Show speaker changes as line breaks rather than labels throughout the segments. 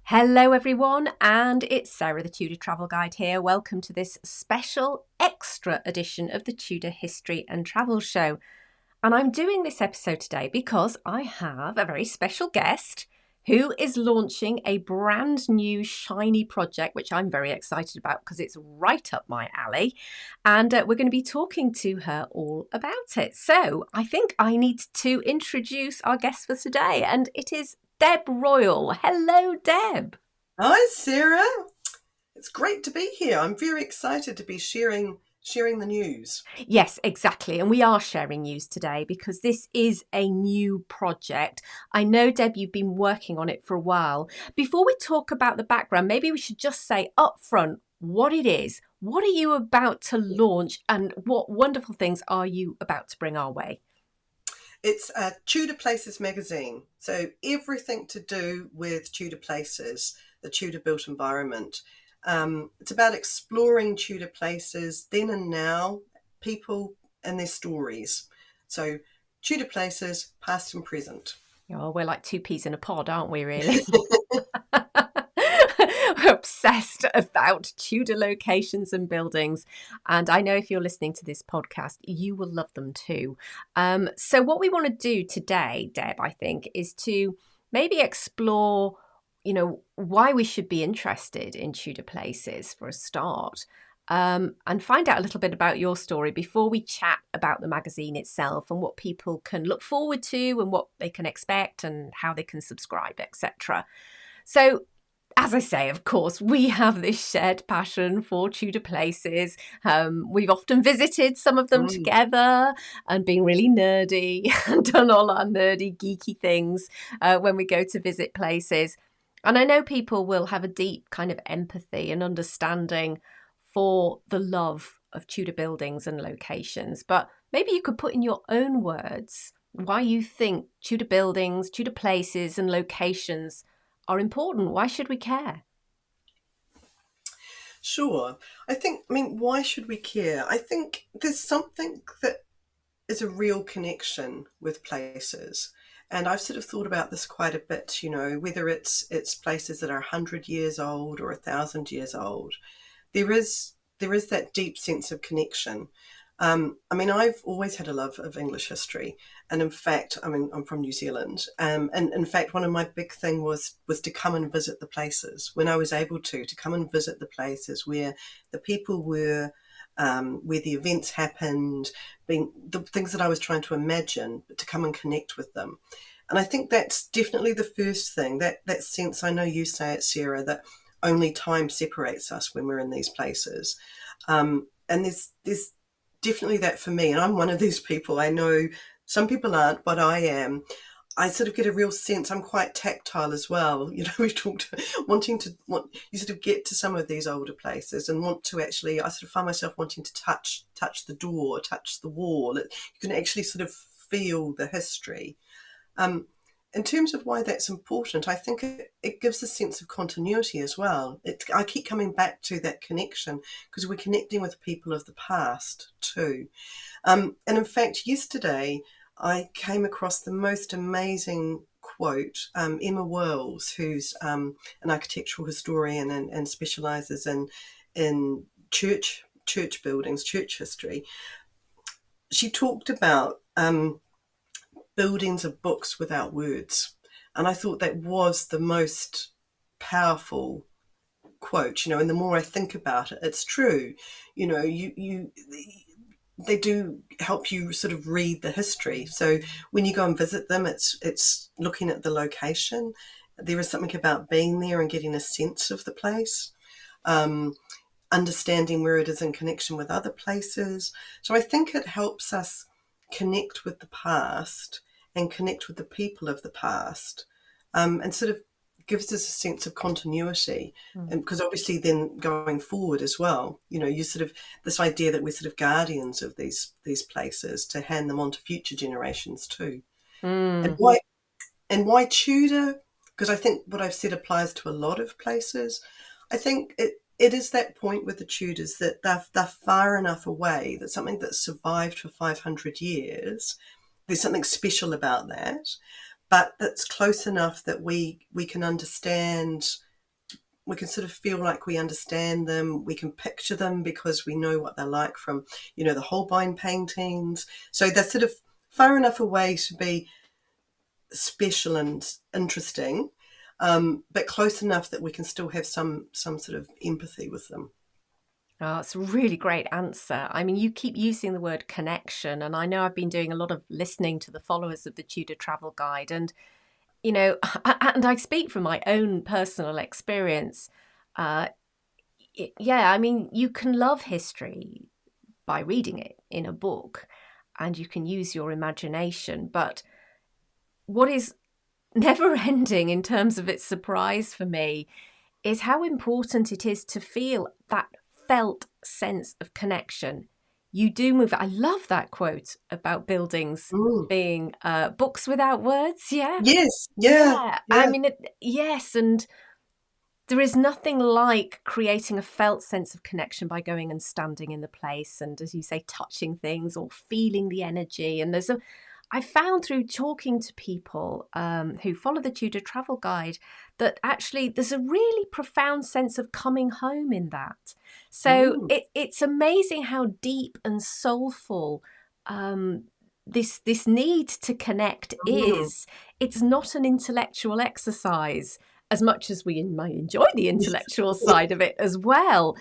Hello everyone, and it's Sarah the Tudor Travel Guide here. Welcome to this special extra edition of the Tudor History and Travel Show. And I'm doing this episode today because I have a very special guest who is launching a brand new shiny project, which I'm very excited about because it's right up my alley. And we're going to be talking to her all about it. So I think I need to introduce our guest for today, and it is Deb Roil. Hello, Deb.
Hi, Sarah. It's great to be here. I'm very excited to be sharing the news.
Yes, exactly. And we are sharing news today because this is a new project. I know, Deb, you've been working on it for a while. Before we talk about the background, maybe we should just say up front what it is. What are you about to launch and what wonderful things are you about to bring our way?
It's Tudor Places Magazine. So everything to do with Tudor Places, the Tudor built environment. It's about exploring Tudor places then and now, people and their stories. So Tudor Places, past and present.
Oh, we're like two peas in a pod, aren't we, really? We're obsessed about Tudor locations and buildings. And I know if you're listening to this podcast, you will love them too. So, what we want to do today, Deb, I think, is to maybe explore, why we should be interested in Tudor places for a start. And find out a little bit about your story before we chat about the magazine itself and what people can look forward to and what they can expect and how they can subscribe, etc. So, as I say, of course, we have this shared passion for Tudor places. We've often visited some of them
Mm.
together and been really nerdy and done all our nerdy, geeky things when we go to visit places. And I know people will have a deep kind of empathy and understanding for the love of Tudor buildings and locations. But maybe you could put in your own words why you think Tudor buildings, Tudor places, and locations are important. Why should we care?
Sure. Why should we care? I think there's something that is a real connection with places. And I've sort of thought about this quite a bit, whether it's places that are 100 years old or 1,000 years old. There is that deep sense of connection. I've always had a love of English history, and in fact, I'm from New Zealand, and in fact, one of my big thing was to come and visit the places when I was able to come and visit the places where the people were, where the events happened, being the things that I was trying to imagine, but to come and connect with them. And I think that's definitely the first thing, that sense. I know you say it, Sarah, that only time separates us when we're in these places. And there's definitely that for me. And I'm one of these people. I know some people aren't, but I am. I sort of get a real sense. I'm quite tactile as well. We've talked you sort of get to some of these older places and want to actually. I sort of find myself wanting to touch the door, touch the wall. You can actually sort of feel the history. Um, in terms of why that's important, I think it gives a sense of continuity as well. I keep coming back to that connection because we're connecting with people of the past too. And in fact, yesterday I came across the most amazing quote. Emma Wells, who's an architectural historian and specialises in church buildings, church history. She talked about buildings of books without words. And I thought that was the most powerful quote, and the more I think about it, it's true. You they do help you sort of read the history. So when you go and visit them, it's looking at the location. There is something about being there and getting a sense of the place. Um, Understanding where it is in connection with other places. So I think it helps us connect with the past and connect with the people of the past, and sort of gives us a sense of continuity.
Mm.
And because obviously then going forward as well, you sort of this idea that we're sort of guardians of these places to hand them on to future generations too. And
Mm.
why Tudor? Because I think what I've said applies to a lot of places. I think it is that point with the Tudors that they're far enough away that something that's survived for 500 years, there's something special about that, but that's close enough that we can understand sort of feel like we understand them. We can picture them because we know what they're like from, you know, the Holbein paintings. So they're sort of far enough away to be special and interesting, but close enough that we can still have some sort of empathy with them.
Oh, it's a really great answer. I mean, you keep using the word connection, and I know I've been doing a lot of listening to the followers of the Tudor Travel Guide, and you know, and I speak from my own personal experience. Uh, yeah, I mean, you can love history by reading it in a book, and you can use your imagination. But what is never ending in terms of its surprise for me is how important it is to feel that felt sense of connection. You do move. I love that quote about buildings
Mm.
being books without words. Yeah.
Yes, yeah,
Yeah. I
yeah.
mean, yes. And there is nothing like creating a felt sense of connection by going and standing in the place and, as you say, touching things or feeling the energy. And I found through talking to people who follow the Tudor Travel Guide that actually there's a really profound sense of coming home in that. So
Mm.
it's amazing how deep and soulful this need to connect
Mm.
is. It's not an intellectual exercise as much as we might enjoy the intellectual side of it as well.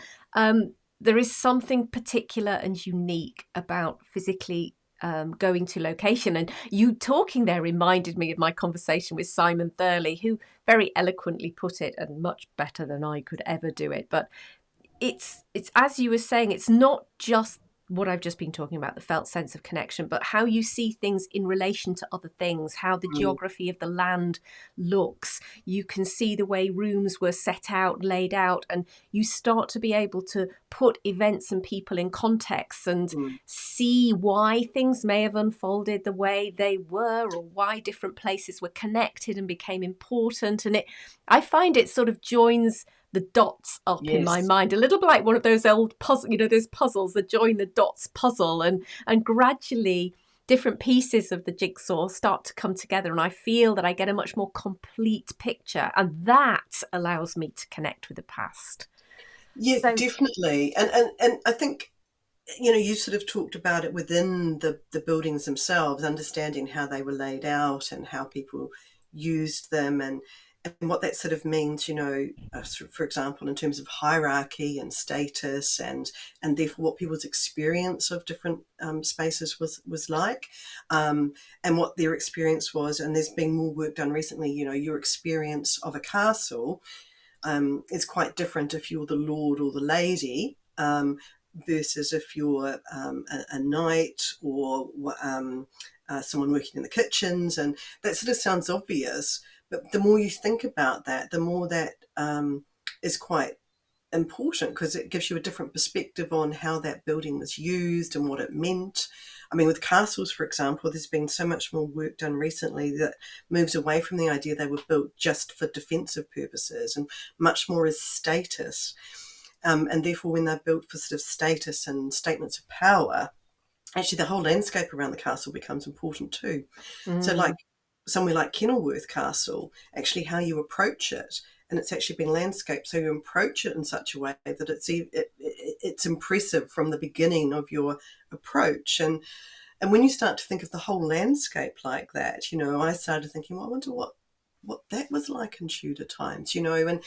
There is something particular and unique about physically going to location. And you talking there reminded me of my conversation with Simon Thurley, who very eloquently put it, and much better than I could ever do it. But it's as you were saying, it's not just what I've just been talking about, the felt sense of connection, but how you see things in relation to other things, how the
Mm.
geography of the land looks. You can see the way rooms were set out, laid out, and you start to be able to put events and people in context and
Mm.
see why things may have unfolded the way they were, or why different places were connected and became important. And I find it sort of joins the dots up in my
Yes.
mind, a little bit like one of those old puzzle, you know, those puzzles, the join the dots puzzle, and gradually different pieces of the jigsaw start to come together, and I feel that I get a much more complete picture, and that allows me to connect with the past.
Yeah,
So
definitely. And I think, you know, you sort of talked about it within the buildings themselves, understanding how they were laid out and how people used them, and what that sort of means, you know, for example, in terms of hierarchy and status, and therefore what people's experience of different spaces was like, and what their experience was. And there's been more work done recently, you know, your experience of a castle is quite different if you're the lord or the lady, versus if you're a knight or someone working in the kitchens. And that sort of sounds obvious, but the more you think about that, the more that is quite important, because it gives you a different perspective on how that building was used and what it meant. I mean, with castles, for example, there's been so much more work done recently that moves away from the idea they were built just for defensive purposes and much more as status. And therefore, when they're built for sort of status and statements of power, actually the whole landscape around the castle becomes important too. So like
mm,
somewhere like Kenilworth Castle, actually how you approach it, and it's actually been landscaped, so you approach it in such a way that it's impressive from the beginning of your approach. And when you start to think of the whole landscape like that, you know, I started thinking, well, I wonder what that was like in Tudor times, you know. And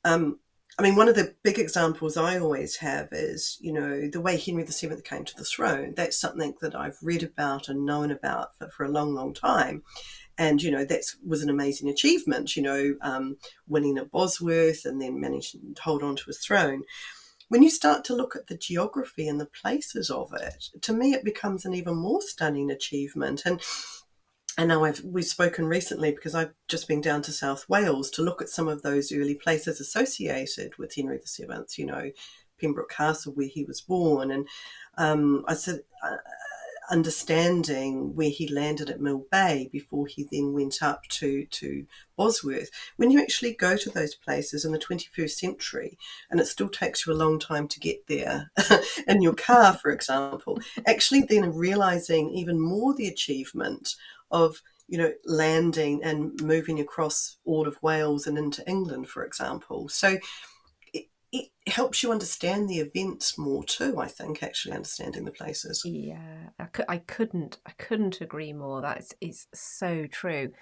um, I mean, one of the big examples I always have is, you know, the way Henry VII came to the throne. That's something that I've read about and known about for a long, long time. And, you know, that was an amazing achievement, you know, winning at Bosworth and then managing to hold on to his throne. When you start to look at the geography and the places of it, to me, it becomes an even more stunning achievement. And now we've spoken recently, because I've just been down to South Wales to look at some of those early places associated with Henry VII, you know, Pembroke Castle, where he was born. And I said, understanding where he landed at Mill Bay before he then went up to Bosworth. When you actually go to those places in the 21st century, and it still takes you a long time to get there in your car, for example, actually then realizing even more the achievement of, landing and moving across all of Wales and into England, for example. So it helps you understand the events more too, I think, actually understanding the places.
Yeah, I couldn't agree more. That is so true.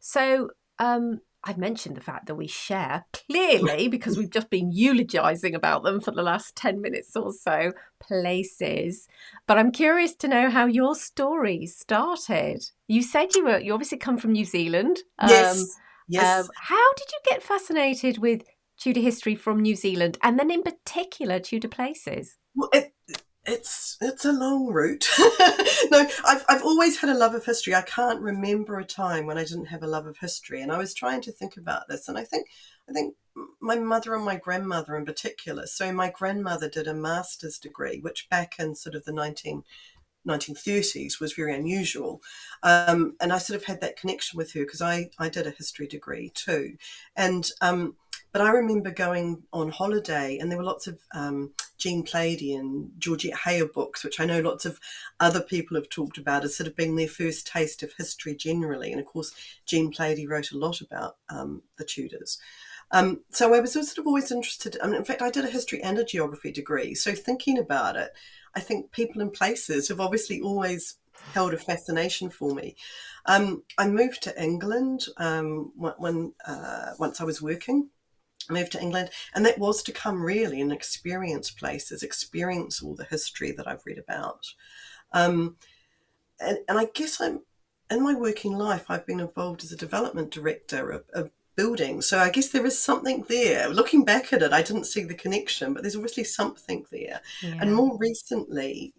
So, I've mentioned the fact that we share clearly because we've just been eulogizing about them for the last 10 minutes or so, places. But I'm curious to know how your story started. You said you obviously come from New Zealand.
Yes, yes.
How did you get fascinated with Tudor history from New Zealand, and then in particular Tudor places?
Well, it's a long route. No, I've always had a love of history. I can't remember a time when I didn't have a love of history, and I was trying to think about this, and I think my mother and my grandmother in particular. So my grandmother did a master's degree, which back in sort of the 1930s was very unusual. And I sort of had that connection with her because I did a history degree too. And but I remember going on holiday, and there were lots of Jean Plaidy and Georgette Heyer books, which I know lots of other people have talked about as sort of being their first taste of history generally. And of course, Jean Plaidy wrote a lot about the Tudors. So I was sort of always interested. In fact, I did a history and a geography degree. So thinking about it, I think people and places have obviously always held a fascination for me. I moved to England once I was working. I moved to England, and that was to come really and experience places, experience all the history that I've read about. Um, and I guess in my working life, I've been involved as a development director of buildings. So I guess there is something there. Looking back at it, I didn't see the connection, but there's obviously something there. And
Yeah.
more recently,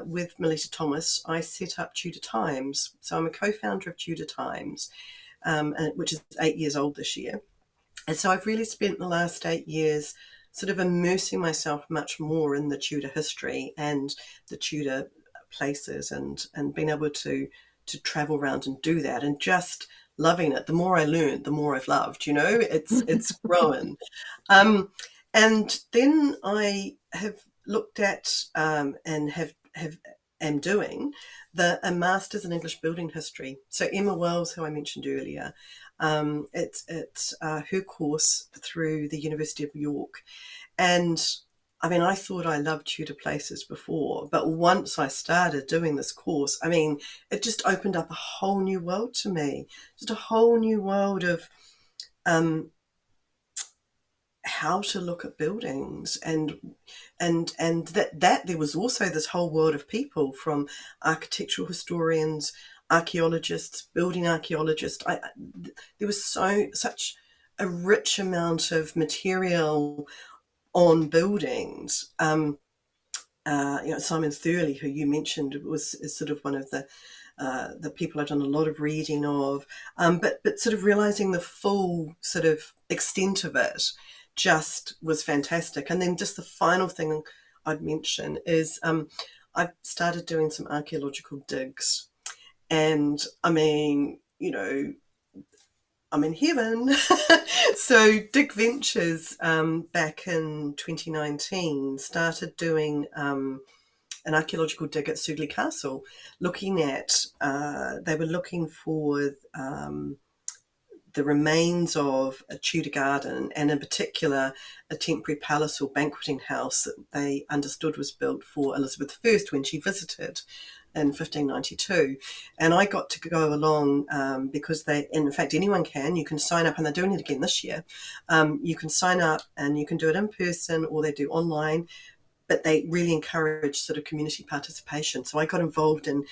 with Melissa Thomas, I set up Tudor Times. So I'm a co-founder of Tudor Times, which is 8 years old this year. And so I've really spent the last 8 years sort of immersing myself much more in the Tudor history and the Tudor places, and being able to travel around and do that, and just loving it. The more I learned, the more I've loved. It's grown. Um, and then I have looked at and have am doing a master's in English building history. So Emma Wells, who I mentioned earlier, it's her course through the University of York. And I mean, I thought I loved Tudor places before, but once I started doing this course, I mean, it just opened up a whole new world to me, just a whole new world of how to look at buildings, and that there was also this whole world of people, from architectural historians, archaeologists, building archaeologists. There was such a rich amount of material on buildings. Simon Thurley, who you mentioned, is sort of one of the people I've done a lot of reading of, but sort of realizing the full sort of extent of it just was fantastic. And then just the final thing I'd mention is I've started doing some archaeological digs, and I mean, I'm in heaven. So Dig Ventures back in 2019 started doing an archaeological dig at Sugley Castle, looking at, they were looking for the remains of a Tudor garden, and in particular a temporary palace or banqueting house that they understood was built for Elizabeth I when she visited in 1592. And I got to go along because in fact, anyone you can sign up, and they're doing it again this year. You can sign up and you can do it in person, or they do online, but they really encourage sort of community participation. So I got involved in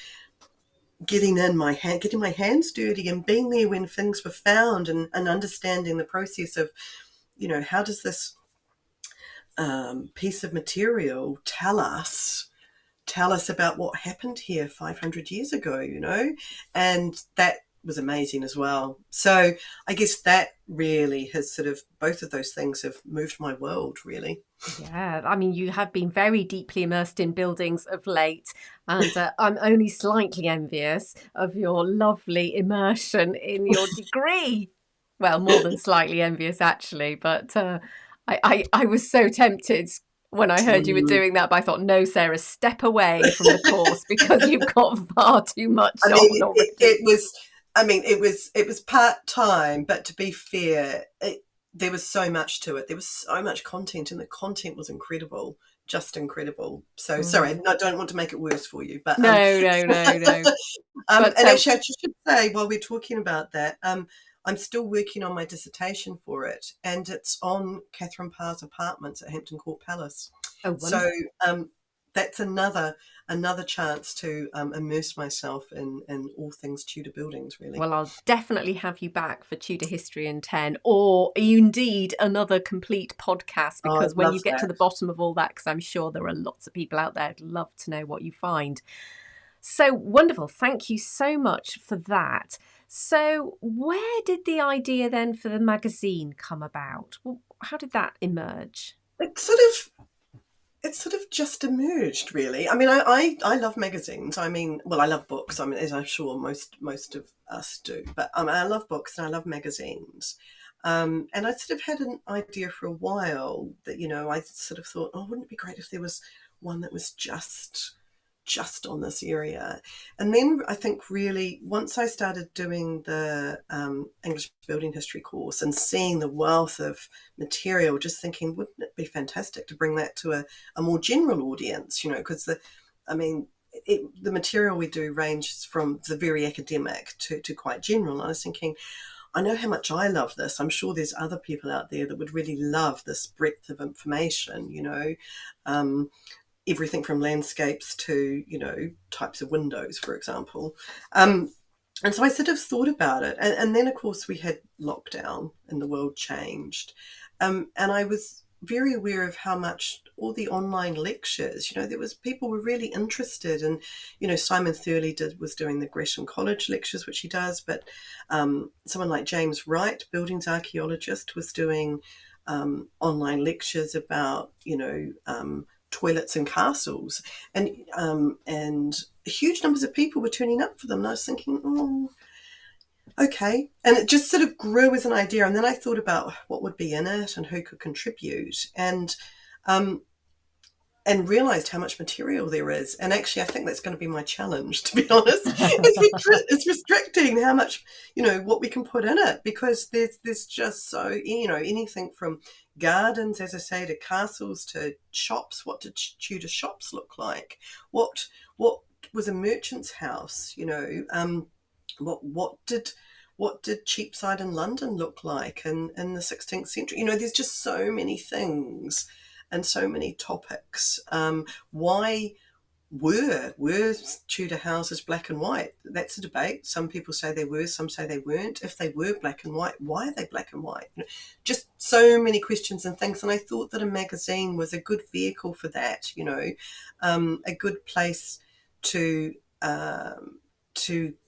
getting my hands dirty and being there when things were found, and understanding the process of, how does this piece of material tell us about what happened here 500 years ago, and that was amazing as well. So I guess that really has sort of, both of those things have moved my world, really.
Yeah, I mean, you have been very deeply immersed in buildings of late, and I'm only slightly envious of your lovely immersion in your degree. Well, more than slightly envious, actually, but I was so tempted when I heard you were
Mm.
doing that, but I thought, no, Sarah, step away from the course because you've got far too much
I
on
mean,
already.
it was part time, but to be fair, there was so much to it. There was so much content, and the content was incredible, just incredible. So sorry,
Mm.
I don't want to make it worse for you, but
No, no, no, no. But
and actually, I should say while we're talking about that, I'm still working on my dissertation for it, and it's on Catherine Parr's apartments at Hampton Court Palace.
oh,
So
wonderful.
that's another chance to immerse myself in all things Tudor buildings, really.
Well, I'll definitely have you back for Tudor History in 10, or indeed another complete podcast,
Oh,
because
I'd
when
love
you get to
that.
the bottom of all that, because I'm sure there are lots of people out there who'd love to know what you find. So wonderful. Thank you so much for that. So, where did the idea then for the magazine come about? Well, how did that emerge?
It sort of it sort of just emerged, really. I mean, I love magazines. I mean, well, I love books. I mean, as I'm sure most of us do. But I love books and I love magazines. And I sort of had an idea for a while that, I sort of thought, oh, wouldn't it be great if there was one that was just on this area. And then I think really once I started doing the English building history course and seeing the wealth of material, just thinking, wouldn't it be fantastic to bring that to a more general audience, because the material we do ranges from the very academic to quite general. And I was thinking, I know how much I love this. I'm sure there's other people out there that would really love this breadth of information, everything from landscapes to, types of windows, for example. And so I sort of thought about it. And then, of course, we had lockdown and the world changed. And I was very aware of how much all the online lectures, there was people were really interested. And, Simon Thurley was doing the Gresham College lectures, which he does. But someone like James Wright, buildings archaeologist, was doing online lectures about, toilets and castles, and huge numbers of people were turning up for them. And I was thinking, oh, okay. And it just sort of grew as an idea. And then I thought about what would be in it and who could contribute, um, and realized how much material there is. And actually, I think that's going to be my challenge, to be honest. It's restricting how much, what we can put in it, because there's just so, anything from gardens, as I say, to castles, to shops. What did Tudor shops look like? What was a merchant's house? What did Cheapside in London look like in the 16th century? There's just so many things and so many topics. Why were Tudor houses black and white? That's a debate. Some people say they were, some say they weren't. If they were black and white, why are they black and white? Just so many questions and things. And I thought that a magazine was a good vehicle for that, a good place to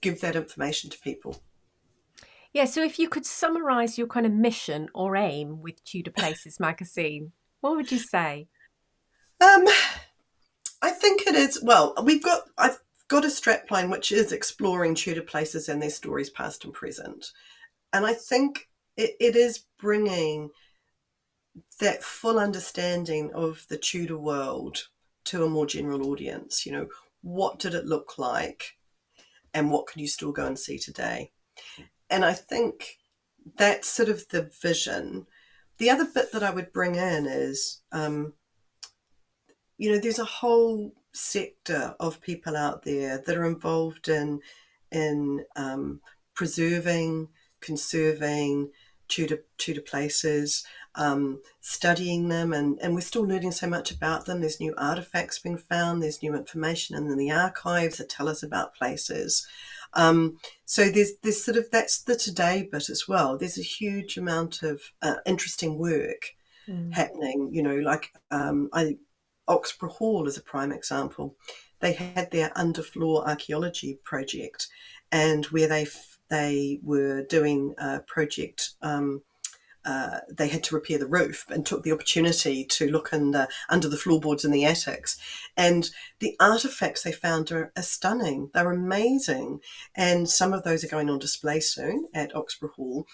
give that information to people.
Yeah, so if you could summarise your kind of mission or aim with Tudor Places magazine, what would you say?
Um, I think it is. Well, I've got a strapline which is exploring Tudor places and their stories, past and present, and I think it is bringing that full understanding of the Tudor world to a more general audience. What did it look like, and what can you still go and see today? And I think that's sort of the vision. The other bit that I would bring in is, there's a whole sector of people out there that are involved in preserving, conserving Tudor places, studying them, and we're still learning so much about them. There's new artifacts being found, there's new information in the archives that tell us about places. So there's sort of, that's the today bit as well. There's a huge amount of interesting work happening, like Oxborough Hall is a prime example. They had their underfloor archaeology project, and where they were doing a project, they had to repair the roof and took the opportunity to look under the floorboards in the attics. And the artifacts they found are stunning. They're amazing. And some of those are going on display soon at Oxborough Hall.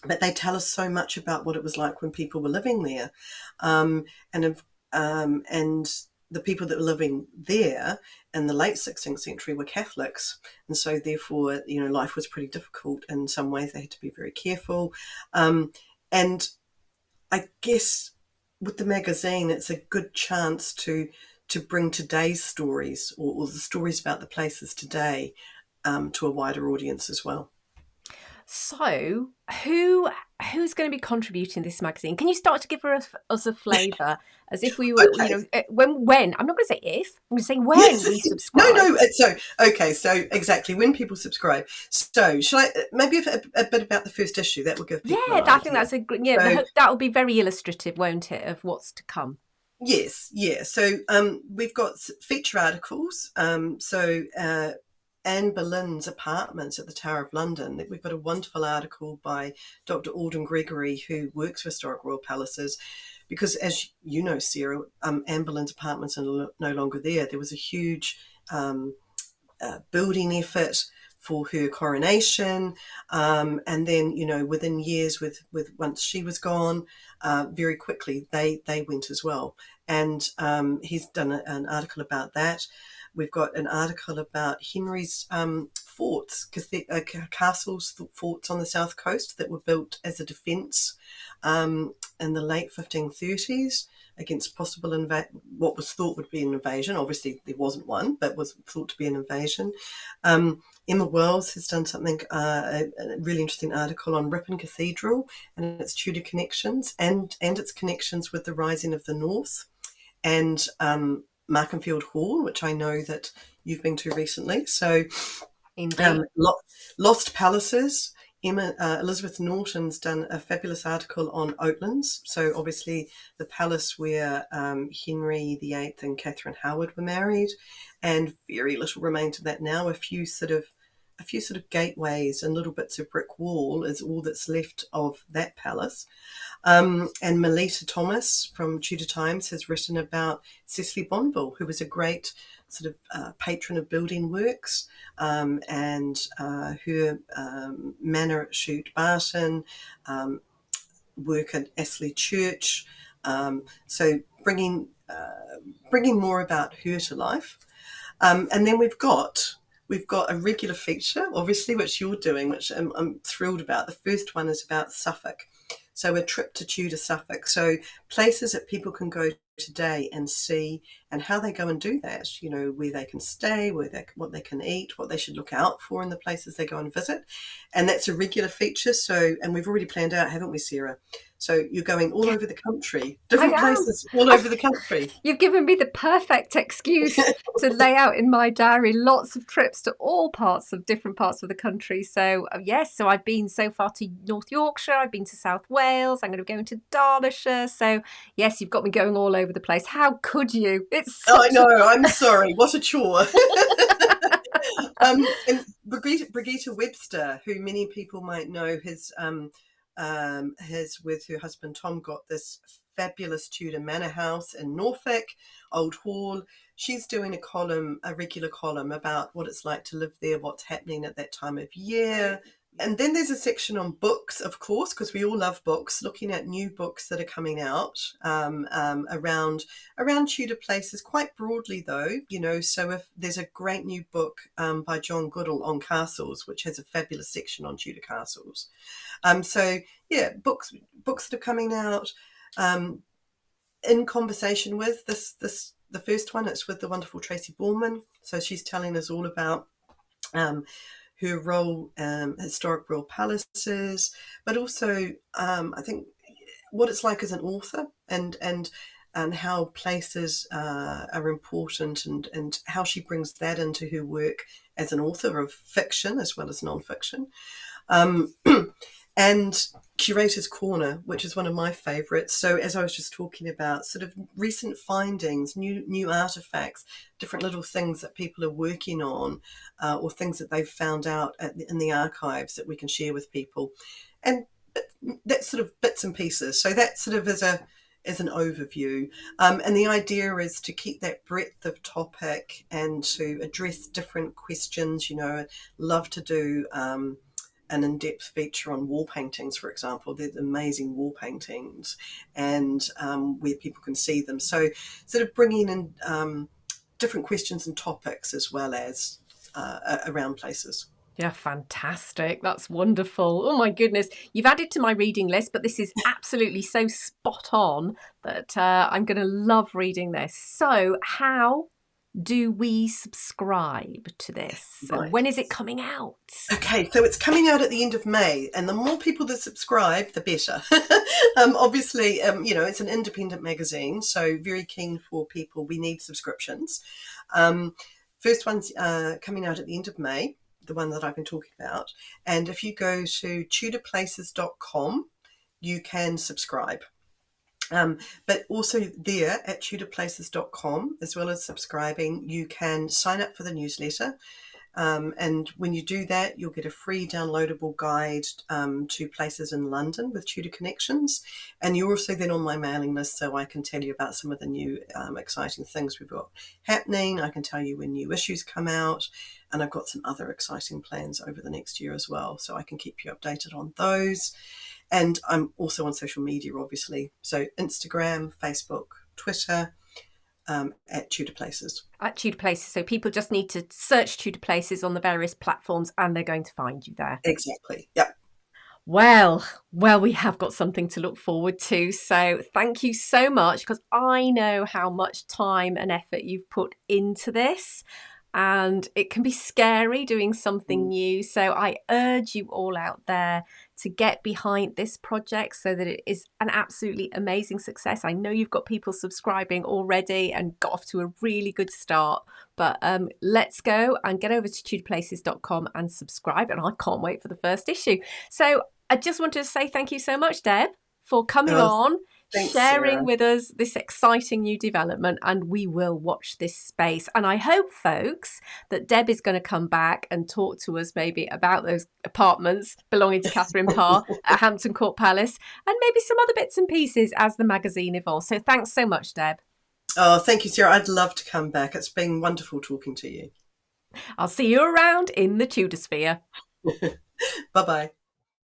But they tell us so much about what it was like when people were living there. And and the people that were living there in the late 16th century were Catholics, and so therefore, life was pretty difficult in some ways. They had to be very careful, and I guess with the magazine, it's a good chance to bring today's stories, or the stories about the places today, to a wider audience as well.
So, who's going to be contributing this magazine? Can you start to give us a flavour, as if we were,
Okay.
when I'm not going to say if, I'm going to say when
Yes.
we
No,
subscribe.
no. So exactly when people subscribe. So shall I maybe a bit about the first issue that will give
Yeah,
people an
I think
idea.
that's a good.
So
Yeah, that will be very illustrative, won't it, of what's to come?
yes, yeah. So we've got feature articles. Anne Boleyn's apartments at the Tower of London. We've got a wonderful article by Dr. Alden Gregory, who works for Historic Royal Palaces, because as you know, Sarah, Anne Boleyn's apartments are no longer there. There was a huge building effort for her coronation, and then within years, with once she was gone, very quickly they went as well. And he's done an article about that. We've got an article about Henry's forts, castles, forts on the south coast that were built as a defence in the late 1530s against possible what was thought would be an invasion. Obviously, there wasn't one, but was thought to be an invasion. Emma Wells has done something, a really interesting article on Ripon Cathedral and its Tudor connections, and its connections with the rising of the North, and Markenfield Hall, which I know that you've been to recently. So
Indeed.
Lost Palaces. Elizabeth Norton's done a fabulous article on Oatlands. So obviously the palace where Henry VIII and Catherine Howard were married, and very little remains of that now. A few sort of gateways and little bits of brick wall is all that's left of that palace. And Melita Thomas from Tudor Times has written about Cecily Bonville, who was a great sort of patron of building works, and her manor at Chute Barton, work at Astley Church. So bringing more about her to life. And then we've got a regular feature, obviously, which you're doing, which I'm thrilled about. The first one is about Suffolk. So a trip to Tudor Suffolk. So places that people can go today and see, and how they go and do that, where they can stay, what they can eat, what they should look out for in the places they go and visit. And that's a regular feature. So, and we've already planned out, haven't we, Sarah? So you're going all over the country,
I
different
am.
places all over the country.
You've given me the perfect excuse to lay out in my diary lots of trips to different parts of the country. So yes, so I've been so far to North Yorkshire, I've been to South Wales, I'm going to be going to Derbyshire. So yes, you've got me going all over the place. How could you? It's
I
such
know, I'm sorry, what a chore. And Brigitte Webster, who many people might know, has with her husband Tom got this fabulous Tudor manor house in Norfolk, Old Hall. She's doing a regular column about what it's like to live there, what's happening at that time of year. And then there's a section on books, of course, because we all love books, looking at new books that are coming out around Tudor places, quite broadly though, so if there's a great new book by John Goodall on castles, which has a fabulous section on Tudor castles. So yeah, books that are coming out, in conversation with the first one. It's with the wonderful Tracy Borman. So she's telling us all about her role, historic royal palaces, but also I think what it's like as an author, and how places are important, and how she brings that into her work as an author of fiction as well as non-fiction. And Curator's Corner, which is one of my favourites. So as I was just talking about, sort of recent findings, new artefacts, different little things that people are working on, or things that they've found out in the archives that we can share with people. And that's sort of bits and pieces. So that sort of is an overview. And the idea is to keep that breadth of topic and to address different questions. Love to do an in-depth feature on wall paintings, for example. There's amazing wall paintings, and where people can see them. So sort of bringing in different questions and topics as well as around places.
Yeah, fantastic. That's wonderful. Oh my goodness. You've added to my reading list, but this is absolutely so spot on that I'm going to love reading this. So, how do we subscribe to this? And
Right.
when is it coming out?
Okay, so it's coming out at the end of May, and the more people that subscribe, the better. Obviously, it's an independent magazine, so very keen for people. We need subscriptions. First one's coming out at the end of May, the one that I've been talking about. And if you go to tudorplaces.com, you can subscribe. But also there at tudorplaces.com, as well as subscribing, you can sign up for the newsletter. And when you do that, you'll get a free downloadable guide to places in London with Tudor connections. And you're also then on my mailing list, so I can tell you about some of the new exciting things we've got happening. I can tell you when new issues come out. And I've got some other exciting plans over the next year as well, so I can keep you updated on those. And I'm also on social media, obviously. So Instagram, Facebook, Twitter, at Tudor Places.
At Tudor Places. So people just need to search Tudor Places on the various platforms and they're going to find you there.
Exactly. Yep.
Well, we have got something to look forward to. So thank you so much, because I know how much time and effort you've put into this. And it can be scary doing something new. So I urge you all out there to get behind this project so that it is an absolutely amazing success. I know you've got people subscribing already and got off to a really good start. But let's go and get over to tudorplaces.com and subscribe. And I can't wait for the first issue. So I just wanted to say thank you so much, Deb, for coming on.
Thanks,
sharing
Sarah.
with us this exciting new development, and we will watch this space. And I hope, folks, that Deb is going to come back and talk to us maybe about those apartments belonging to Catherine Parr at Hampton Court Palace, and maybe some other bits and pieces as the magazine evolves. So thanks so much, Deb.
Oh, thank you, Sarah. I'd love to come back. It's been wonderful talking to you.
I'll see you around in the Tudor sphere.
Bye-bye.